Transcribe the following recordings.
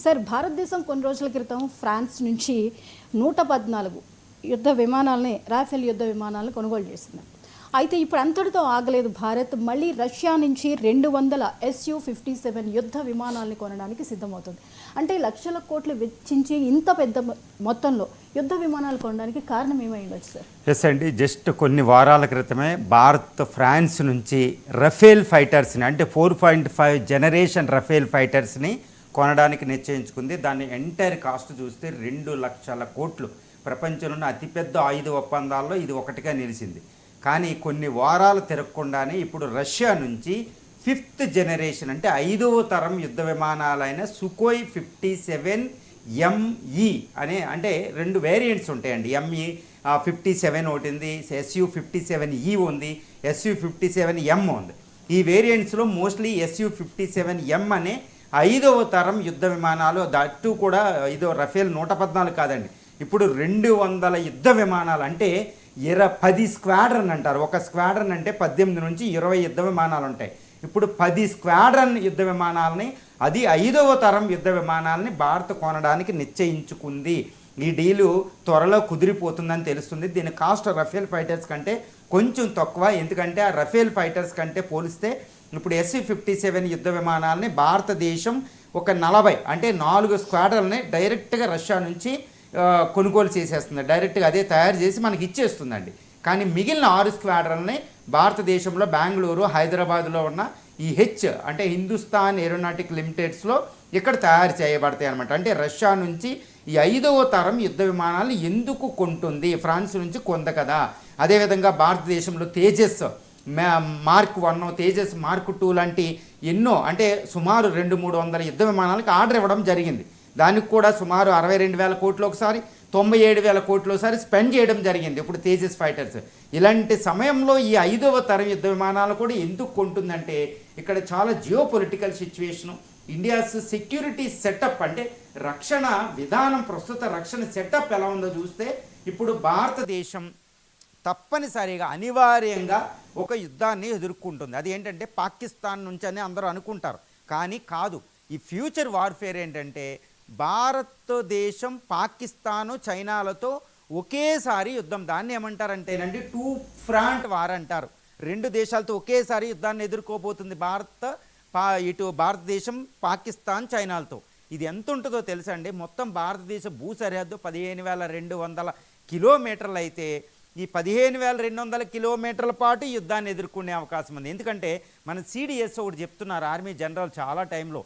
Sir, భారతదేశం కొన్ని రోజుల క్రితం ఫ్రాన్స్ నుంచి 114 యుద్ధ విమానాలని, రాఫెల్ యుద్ధ విమానాలను కొనుగోలు చేసింది. అయితే ఇప్పుడు అంతటితో ఆగలేదు. భారత్ మళ్ళీ రష్యా నుంచి 200 Su-57 యుద్ధ విమానాలని కొనడానికి సిద్ధమవుతుంది. అంటే లక్షల కోట్లు వెచ్చించి ఇంత పెద్ద మొత్తంలో యుద్ధ విమానాలు కొనడానికి కారణం ఏమై ఉండొచ్చు సార్? ఎస్ అండి, జస్ట్ కొన్ని వారాల క్రితమే భారత్ ఫ్రాన్స్ నుంచి రఫేల్ ఫైటర్స్ని, అంటే 4.5 జనరేషన్ రఫేల్ ఫైటర్స్ని కొనడానికి నిశ్చయించుకుంది. దాని ఎంటైర్ కాస్ట్ చూస్తే 2 లక్షల కోట్లు. ప్రపంచంలోని అతిపెద్ద ఆయుధ ఒప్పందాల్లో ఇది ఒకటిగా నిలిచింది. కానీ కొన్ని వారాలు తిరగకుండానే ఇప్పుడు రష్యా నుంచి 5th జనరేషన్, అంటే 5వ తరం యుద్ధ విమానాలైన సుకోయ్ 57ME అనే, అంటే 2 వేరియంట్స్ ఉంటాయండి. ME 57 ఒకటి ఉంది, Su-57E ఉంది, Su-57M ఉంది. ఈ వేరియంట్స్లో మోస్ట్లీ Su-57M అనే 5వ తరం యుద్ధ విమానాలు, దట్టు కూడా ఇదో రఫేల్ 114 కాదండి, ఇప్పుడు 200 యుద్ధ విమానాలు. అంటే 10 స్క్వాడ్రన్ అంటారు. ఒక స్క్వాడ్రన్ అంటే 18 నుంచి 20 యుద్ధ విమానాలు ఉంటాయి. ఇప్పుడు 10 స్క్వాడ్రన్ యుద్ధ విమానాలని, అది 5వ తరం యుద్ధ విమానాలని భారత్ కొనడానికి నిశ్చయించుకుంది. ఈ డీలు త్వరలో కుదిరిపోతుందని తెలుస్తుంది. దీని కాస్ట్ రఫేల్ ఫైటర్స్ కంటే కొంచెం తక్కువ. ఎందుకంటే ఆ రఫేల్ ఫైటర్స్ కంటే పోలిస్తే ఇప్పుడు Su-57 యుద్ధ విమానాలని భారతదేశం ఒక 40, అంటే 4 స్క్వాడ్రన్ని డైరెక్ట్గా రష్యా నుంచి కొనుగోలు చేసేస్తుంది. డైరెక్ట్గా అదే తయారు చేసి మనకి ఇచ్చేస్తుందండి. కానీ మిగిలిన 6 స్క్వాడ్రన్ని భారతదేశంలో బెంగళూరు, హైదరాబాద్లో ఉన్న ఈ అంటే హిందుస్థాన్ ఏరోనాటిక్ లిమిటెడ్స్లో ఇక్కడ తయారు చేయబడతాయి అనమాట. అంటే రష్యా నుంచి ఈ 5వ తరం యుద్ధ విమానాలు ఎందుకు కొంటుంది? ఫ్రాన్స్ నుంచి కొంద కదా. అదేవిధంగా భారతదేశంలో తేజస్ మార్క్ 1, తేజస్ మార్క్ 2 లాంటి ఎన్నో, అంటే సుమారు 200-300 యుద్ధ విమానాలకు ఆర్డర్ ఇవ్వడం జరిగింది. దానికి కూడా సుమారు 62,000 కోట్లు ఒకసారి, 97,000 కోట్లు ఒకసారి స్పెండ్ చేయడం జరిగింది ఇప్పుడు తేజస్ ఫైటర్స్. ఇలాంటి సమయంలో ఈ 5వ తరం యుద్ధ విమానాలు కూడా ఎందుకు కొంటుందంటే, ఇక్కడ చాలా geo political situation, India's security setup, అంటే రక్షణ విధానం, ప్రస్తుత రక్షణ సెటప్ ఎలా ఉందో చూస్తే ఇప్పుడు భారతదేశం తప్పనిసరిగా అనివార్యంగా ఒక యుద్ధాన్ని ఎదుర్కొంటుంది. అది ఏంటంటే పాకిస్తాన్ నుంచి అని అందరూ అనుకుంటారు, కానీ కాదు. ఈ ఫ్యూచర్ వార్ఫేర్ ఏంటంటే భారతదేశం పాకిస్తాను చైనాలతో ఒకేసారి యుద్ధం, దాన్ని ఏమంటారంటేనండి 2 ఫ్రంట్ వార్ అంటారు. 2 దేశాలతో ఒకేసారి యుద్ధాన్ని ఎదుర్కోబోతుంది ఇటు భారతదేశం, పాకిస్తాన్, చైనాలతో. ఇది ఎంత ఉంటుందో తెలుసా అండి? మొత్తం భారతదేశ భూ సరిహద్దు 15,200 కిలోమీటర్లు అయితే ఈ 15,200 కిలోమీటర్ల పాటు యుద్ధాన్ని ఎదుర్కొనే అవకాశం ఉంది. ఎందుకంటే మన సిడిఎస్ ఒకటి చెప్తున్నారు ఆర్మీ జనరల్ చాలా టైంలో,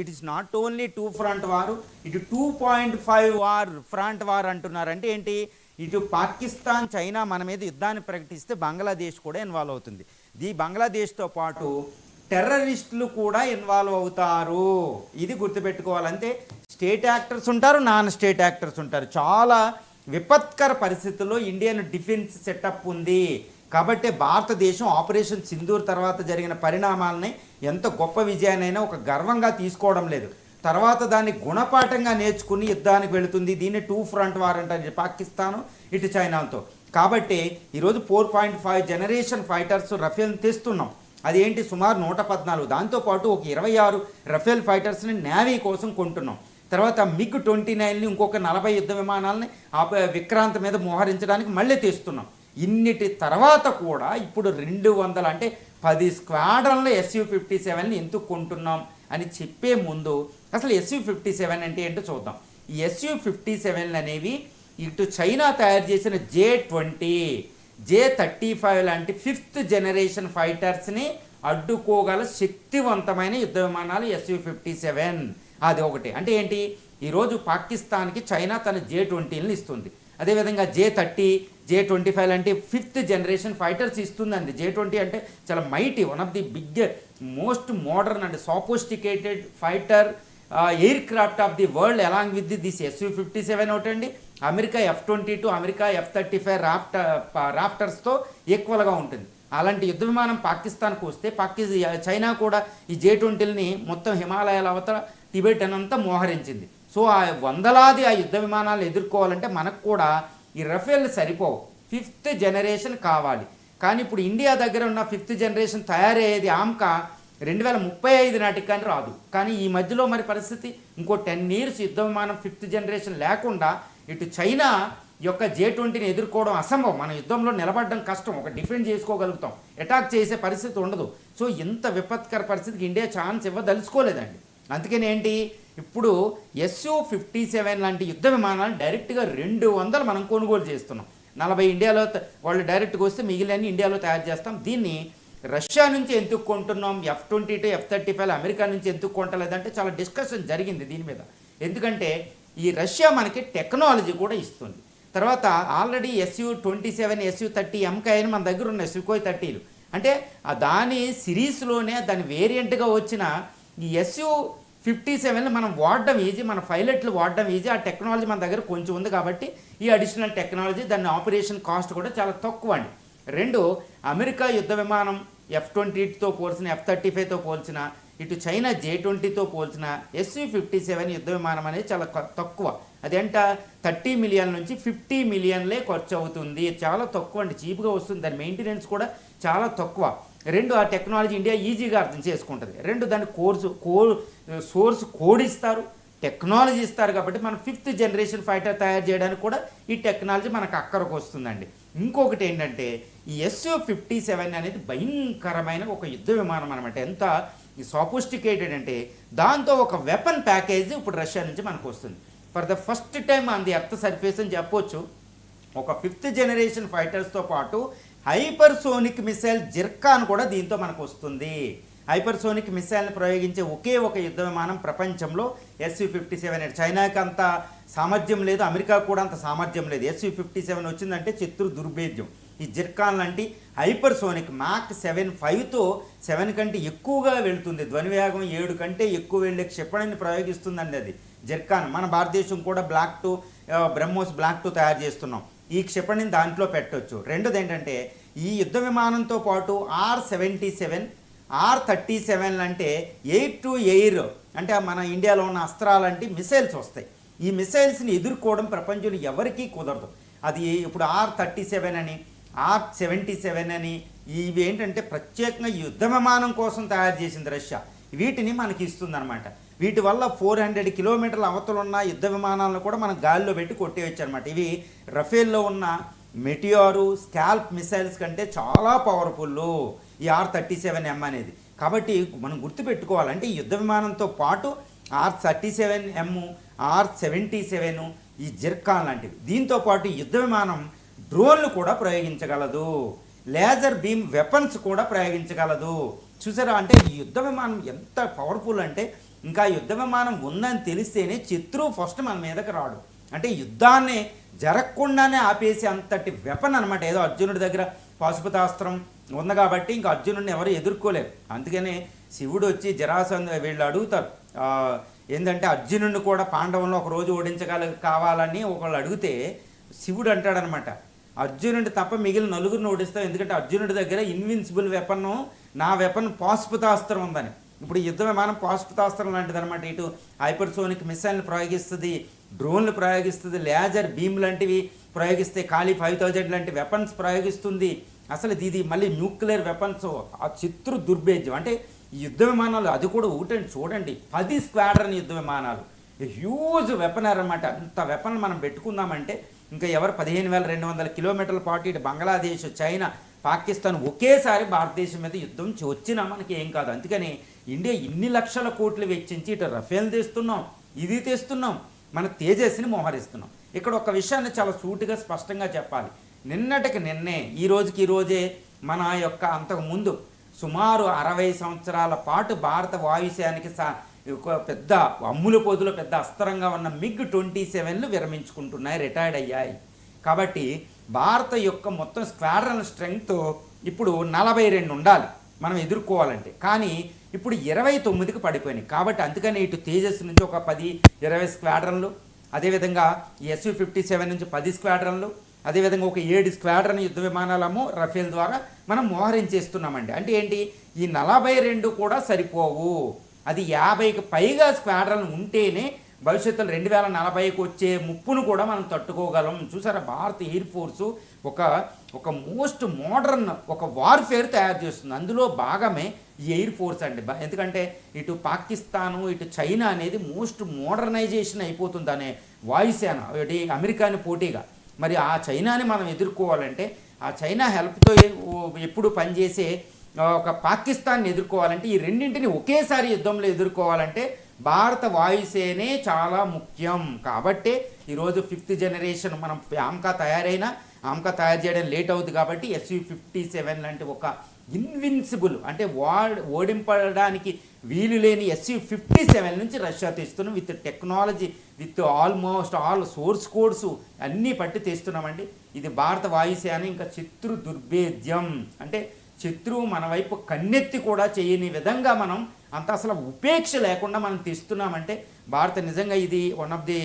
it is not only 2 front వారు, ఇటు 2.5 వార్ ఫ్రంట్ వార్ అంటున్నారు. అంటే ఏంటి? ఇటు పాకిస్తాన్, చైనా మన మీద యుద్ధాన్ని ప్రకటిస్తే బంగ్లాదేశ్ కూడా ఇన్వాల్వ్ అవుతుంది. బంగ్లాదేశ్తో పాటు టెర్రరిస్టులు కూడా ఇన్వాల్వ్ అవుతారు. ఇది గుర్తుపెట్టుకోవాలంటే స్టేట్ యాక్టర్స్ ఉంటారు, నాన్ స్టేట్ యాక్టర్స్ ఉంటారు. చాలా విపత్కర పరిస్థితుల్లో ఇండియన్ డిఫెన్స్ సెటప్ ఉంది. కాబట్టి భారతదేశం ఆపరేషన్ సింధూర్ తర్వాత జరిగిన పరిణామాలని ఎంత గొప్ప విజయానైనా ఒక గర్వంగా తీసుకోవడం లేదు. తర్వాత దాన్ని గుణపాఠంగా నేర్చుకుని యుద్ధానికి వెళుతుంది. దీన్ని 2 ఫ్రంట్ వార్ అంటారు, పాకిస్తాను ఇటు చైనాతో. కాబట్టి ఈరోజు 4.5 జనరేషన్ ఫైటర్స్ రఫేల్ తెస్తున్నాం. అదేంటి? సుమారు 114. దాంతోపాటు ఒక 26 రఫేల్ ఫైటర్స్ని నేవీ కోసం కొంటున్నాం. తర్వాత MiG-29ని, ఇంకొక 40 యుద్ధ విమానాలని విక్రాంత్ మీద మోహరించడానికి మళ్ళీ తెస్తున్నాం. ఇన్నిటి తర్వాత కూడా ఇప్పుడు 200, అంటే 10 స్క్వాడ్రన్ల Su-57ని ఎందుకు కొంటున్నాం అని చెప్పే ముందు అసలు Su-57 అంటే ఏంటో చూద్దాం. ఈ Su-57 అనేవి ఇటు చైనా తయారు చేసిన J-20, J-35 లాంటి 5th జనరేషన్ ఫైటర్స్ని అడ్డుకోగల శక్తివంతమైన యుద్ధ విమానాలు Su-57. అది ఒకటి. అంటే ఏంటి? ఈరోజు పాకిస్తాన్కి చైనా తన J-20ని ఇస్తుంది. అదేవిధంగా J-30, J-25 లాంటి 5th జనరేషన్ ఫైటర్స్ ఇస్తుందండి. J-20 అంటే చాలా mighty, one of the biggest, most modern and sophisticated fighter air craft of the world along with this Su-57 ఒకటండి. అమెరికా F-22, అమెరికా F-35 రాప్టర్స్తో ఈక్వల్గా ఉంటుంది. అలాంటి యుద్ధ విమానం పాకిస్తాన్కి వస్తే చైనా కూడా ఈ J-20ని మొత్తం హిమాలయాల అవతల టిబెట్ అనంతా మోహరించింది. సో ఆ వందలాది ఆ యుద్ధ విమానాలు ఎదుర్కోవాలంటే మనకు కూడా ఈ రఫేల్ సరిపోవు, 5th జనరేషన్ కావాలి. కానీ ఇప్పుడు ఇండియా దగ్గర ఉన్న 5th జనరేషన్ తయారయ్యేది ఆమ్కా 2035 నాటికి కానీ రాదు. కానీ ఈ మధ్యలో మరి పరిస్థితి ఇంకో 10 years యుద్ధ విమానం 5th జనరేషన్ లేకుండా ఇటు చైనా యొక్క J-20ని ఎదుర్కోవడం అసంభవం. మన యుద్ధంలో నిలబడడం కష్టం, ఒక డిఫెండ్ చేసుకోగలుగుతాం, అటాక్ చేసే పరిస్థితి ఉండదు. సో ఇంత విపత్కర పరిస్థితికి ఇండియా ఛాన్స్ ఇవ్వదలుచుకోలేదండి. అందుకని ఏంటి, ఇప్పుడు Su-57 లాంటి యుద్ధ విమానాలు డైరెక్ట్గా 200 మనం కొనుగోలు చేస్తున్నాం. 40 ఇండియాలో వాళ్ళు డైరెక్ట్గా వస్తే మిగిలిన ఇండియాలో తయారు చేస్తాం. దీన్ని రష్యా నుంచి ఎందుకు కొంటున్నాం, F-22 F-35 అమెరికా నుంచి ఎందుకు కొంటలేదంటే చాలా డిస్కషన్ జరిగింది దీని మీద. ఎందుకంటే ఈ రష్యా మనకి టెక్నాలజీ కూడా ఇస్తుంది. తర్వాత ఆల్రెడీ Su-27 Su-30MK మన దగ్గర ఉన్నాయి, Sukhoi 30లు. అంటే దాని సిరీస్లోనే దాని వేరియంట్గా వచ్చిన ఈ Su-57 మనం వాడడం ఈజీ, మన పైలట్లు వాడడం ఈజీ. ఆ టెక్నాలజీ మన దగ్గర కొంచెం ఉంది కాబట్టి ఈ అడిషనల్ టెక్నాలజీ, దాని ఆపరేషన్ కాస్ట్ కూడా చాలా తక్కువ అండి. 2, అమెరికా యుద్ధ విమానం F-22తో పోల్చిన, F-35తో పోల్చిన, ఇటు చైనా J-20తో పోల్చిన Su-57 యుద్ధ విమానం అనేది చాలా తక్కువ. అదేంట 30 మిలియన్ నుంచి 50 మిలియన్లే ఖర్చు అవుతుంది. చాలా తక్కువ అండి, చీప్గా వస్తుంది. దాని మెయింటెనెన్స్ కూడా చాలా తక్కువ. 2, ఆ టెక్నాలజీ ఇండియా ఈజీగా అర్థం చేసుకుంటుంది. 2, దాని సోర్స్ కోడ్ ఇస్తారు, టెక్నాలజీ ఇస్తారు. కాబట్టి మన 5th జనరేషన్ ఫైటర్ తయారు చేయడానికి కూడా ఈ టెక్నాలజీ మనకు అక్కరకు వస్తుందండి. ఇంకొకటి ఏంటంటే ఈ Su-57 అనేది భయంకరమైన ఒక యుద్ధ విమానం అనమాట. ఎంత సోఫిస్టికేటెడ్ అంటే దాంతో ఒక వెపన్ ప్యాకేజ్ ఇప్పుడు రష్యా నుంచి మనకు వస్తుంది. For the first time on the earth surface అని చెప్పొచ్చు. ఒక 5th జనరేషన్ ఫైటర్స్తో పాటు హైపర్సోనిక్ మిసైల్ జిర్కాన్ కూడా దీంతో మనకు వస్తుంది. హైపర్సోనిక్ మిసైల్ని ప్రయోగించే ఒకే ఒక యుద్ధ విమానం ప్రపంచంలో Su-57. చైనాకి అంత సామర్థ్యం లేదు, అమెరికా కూడా అంత సామర్థ్యం లేదు. Su-57 వచ్చిందంటే శత్రు దుర్భేద్యం. ఈ జిర్కాన్ లాంటి హైపర్సోనిక్ మాక్ 7.5తో 7 కంటే ఎక్కువగా వెళుతుంది. ధ్వనివేగం 7 కంటే ఎక్కువ వెళ్ళే క్షిపణిని ప్రయోగిస్తుందండి అది జిర్కాన్. మన భారతదేశం కూడా బ్రహ్మోస్ బ్లాక్ 2 తయారు చేస్తున్నాం. ఈ క్షిపణిని దాంట్లో పెట్టవచ్చు. రెండోది ఏంటంటే ఈ యుద్ధ విమానంతో పాటు R-77 R-37 అంటే ఎయిర్ టు ఎయిర్, అంటే మన ఇండియాలో ఉన్న అస్త్రాలంటే మిసైల్స్ వస్తాయి. ఈ మిసైల్స్ని ఎదుర్కోవడం ప్రపంచంలో ఎవరికీ కుదరదు. అది ఇప్పుడు R-37 అని, R-77 అని, ఇవి ఏంటంటే ప్రత్యేకంగా యుద్ధ విమానం కోసం తయారు చేసింది రష్యా. వీటిని మనకి ఇస్తుందన్నమాట. వీటి వల్ల 400 కిలోమీటర్ల అవతలున్న యుద్ధ విమానాలను కూడా మనం గాలిలో పెట్టి కొట్టేయచ్చు అనమాట. ఇవి రఫేల్లో ఉన్న మెటియారు, స్కాల్ప్ మిసైల్స్ కంటే చాలా పవర్ఫుల్ ఈ R-37M అనేది. కాబట్టి మనం గుర్తుపెట్టుకోవాలంటే ఈ యుద్ధ విమానంతో పాటు R-37M, R-77, ఈ జిర్కాన్ లాంటివి. దీంతో పాటు యుద్ధ విమానం డ్రోన్లు కూడా ప్రయోగించగలదు, లేజర్ బీమ్ వెపన్స్ కూడా ప్రయోగించగలదు. చూసారా, అంటే ఈ యుద్ధ విమానం ఎంత పవర్ఫుల్ అంటే ఇంకా యుద్ధ విమానం ఉందని తెలిస్తేనే శత్రువు ఫస్ట్ మన మీదకి రాడు. అంటే యుద్ధాన్ని జరగకుండానే ఆపేసి అంతటి వెపన్ అనమాట. ఏదో అర్జునుడి దగ్గర పాశుపతాస్త్రం ఉంది కాబట్టి ఇంకా అర్జునుడిని ఎవరు ఎదుర్కోలేరు. అందుకనే శివుడు వచ్చి జరాసంధ వీళ్ళు అడుగుతారు ఏంటంటే అర్జునుడిని కూడా పాండవంలో ఒక రోజు కావాలని ఒకళ్ళు అడిగితే శివుడు అంటాడనమాట, అర్జునుడి తప్ప మిగిలిన నలుగురిని ఓడిస్తాం, ఎందుకంటే అర్జునుడి దగ్గర ఇన్విన్సిబుల్ వెపన్, నా వెపన్ పాశుపతాస్త్రం ఉందని. ఇప్పుడు యుద్ధ విమానం పాశుపతాస్త్రం లాంటిది అనమాట. ఇటు హైపర్సోనిక్ మిసైల్ని ప్రయోగిస్తుంది, డ్రోన్లు ప్రయోగిస్తుంది, లేజర్ బీమ్ లాంటివి ప్రయోగిస్తే, ఖాళీ 5000 లాంటి వెపన్స్ ప్రయోగిస్తుంది. అసలు ఇది మళ్ళీ న్యూక్లియర్ వెపన్స్, ఆ శత్రు దుర్భేద్యం. అంటే ఈ యుద్ధ విమానాలు అది కూడా ఒకటండి, చూడండి 10 స్క్వాడ్రన్ యుద్ధ విమానాలు, హ్యూజ్ వెపన్ అనమాట. అంత వెపన్ మనం పెట్టుకుందామంటే ఇంకా ఎవరు 15,200 కిలోమీటర్ల పాటు ఇటు బంగ్లాదేశ్, చైనా, పాకిస్తాన్ ఒకేసారి భారతదేశం మీద యుద్ధం వచ్చినా మనకి ఏం కాదు. అందుకని ఇండియా ఇన్ని లక్షల కోట్లు వెచ్చించి ఇటు రఫేల్ తెస్తున్నాం, ఇది తెస్తున్నాం, మన తేజస్ని మోహరిస్తున్నాం. ఇక్కడ ఒక విషయాన్ని చాలా సూటిగా స్పష్టంగా చెప్పాలి. నిన్నటికి నిన్నే, ఈ రోజే మన యొక్క అంతకుముందు సుమారు 60 సంవత్సరాల పాటు భారత వాయుసేనకి ఒక పెద్ద అమ్ముల పొదులో పెద్ద అస్త్రంగా ఉన్న MiG-27లు విరమించుకుంటున్నాయి, రిటైర్డ్ అయ్యాయి. కాబట్టి భారత యొక్క మొత్తం స్క్వాడ్రన్ స్ట్రెంగ్త్ ఇప్పుడు 42 ఉండాలి మనం ఎదుర్కోవాలంటే. కానీ ఇప్పుడు 29కి పడిపోయినాయి. కాబట్టి అందుకని ఇటు తేజస్ నుంచి ఒక 10-20 స్క్వాడ్రన్లు, అదేవిధంగా Su-57 నుంచి 10 స్క్వాడ్రన్లు, అదేవిధంగా ఒక 7 స్క్వాడ్రన్ యుద్ధ విమానాలము రఫేల్ ద్వారా మనం మోహరించేస్తున్నామండి. అంటే ఏంటి, ఈ 42 కూడా సరిపోవు, అది 50కి పైగా స్క్వాడ్రన్ ఉంటేనే భవిష్యత్తులో 2040కి వచ్చే ముప్పును కూడా మనం తట్టుకోగలం. చూసారా, భారత ఎయిర్ ఫోర్సు ఒక మోస్ట్ మోడర్న్ ఒక వార్ఫేర్ తయారు చేస్తుంది. అందులో భాగమే ఈ ఎయిర్ ఫోర్స్ అండి. ఎందుకంటే ఇటు పాకిస్తాను ఇటు చైనా అనేది మోస్ట్ మోడర్నైజేషన్ అయిపోతుంది అనే వాయుసేన ఒకటి అమెరికాని పోటీగా. మరి ఆ చైనాని మనం ఎదుర్కోవాలంటే, ఆ చైనా హెల్ప్తో ఎప్పుడు పనిచేసే ఒక పాకిస్తాన్ని ఎదుర్కోవాలంటే, ఈ రెండింటిని ఒకేసారి యుద్ధంలో ఎదుర్కోవాలంటే భారత వాయుసేనే చాలా ముఖ్యం. కాబట్టే ఈరోజు 5th జనరేషన్ మనం ఆమ్కా తయారు చేయడం లేట్ అవుతుంది. కాబట్టి SU-57 లాంటి ఒక ఇన్విన్సిబుల్ అంటే ఓడింపడానికి వీలు లేని SU-57 నుంచి రష్యా తెస్తున్నాం. With technology, with almost all source codes అన్నీ పట్టి తెస్తున్నామండి. ఇది భారత వాయుసేన ఇంకా శత్రు దుర్భేద్యం అంటే శత్రువు మన వైపు కన్నెత్తి కూడా చేయని విధంగా మనం అంత అసలు ఉపేక్ష లేకుండా మనం తెస్తున్నామంటే భారత నిజంగా ఇది one of the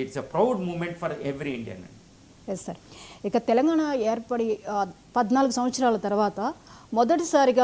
it's a proud moment for every Indian. Yes sir. ఇక తెలంగాణ ఏర్పడి 14 సంవత్సరాల తర్వాత మొదటిసారిగా